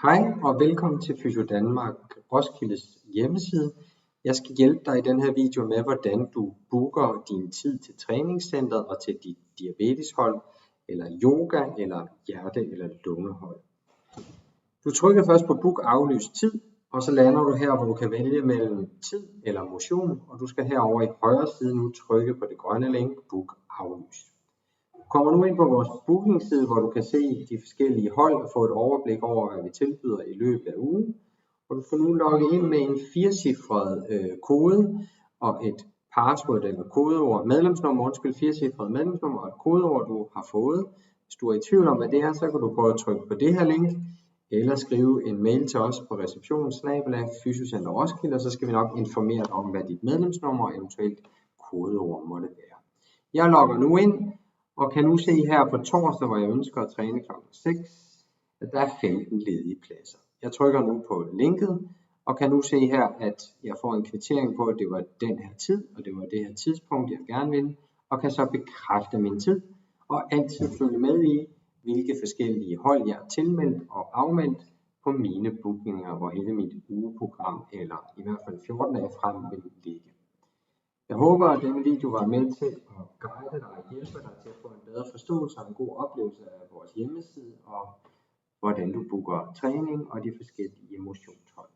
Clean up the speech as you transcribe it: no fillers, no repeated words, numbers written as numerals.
Hej og velkommen til FysioDanmark Roskildes hjemmeside. Jeg skal hjælpe dig i den her video med, hvordan du booker din tid til træningscenteret og til dit diabeteshold, eller yoga, eller hjerte- eller lungehold. Du trykker først på book aflys tid, og så lander du her, hvor du kan vælge mellem tid eller motion, og du skal herover i højre side nu trykke på det grønne link, book aflys. Du kommer nu ind på vores bookingside, hvor du kan se de forskellige hold og få et overblik over, hvad vi tilbyder i løbet af ugen. Og du skal nu logge ind med en 4-cifret kode og et password eller kodeord, medlemsnummer, 4-cifret medlemsnummer og et kodeord, du har fået. Hvis du er i tvivl om, hvad det er, så kan du prøve at trykke på det her link, eller skrive en mail til os på receptionen@fysiocenter Roskilde, og så skal vi nok informere dig om, hvad dit medlemsnummer og eventuelt kodeord måtte være. Jeg logger nu ind, og kan nu se her på torsdag, hvor jeg ønsker at træne kl. 6, at der er 15 ledige pladser. Jeg trykker nu på linket, og kan nu se her, at jeg får en kvittering på, at det var den her tid, og det var det her tidspunkt, jeg gerne ville, og kan så bekræfte min tid, og altid følge med i, hvilke forskellige hold jeg er tilmeldt og afmeldt på mine bookinger, hvor hele mit ugeprogram, eller i hvert fald 14 dage frem, vil ligge. Jeg håber, at denne video var med til at guide dig og hjælpe dig til at få en bedre forståelse og en god oplevelse af vores hjemmeside og hvordan du booker træning og de forskellige motionshold.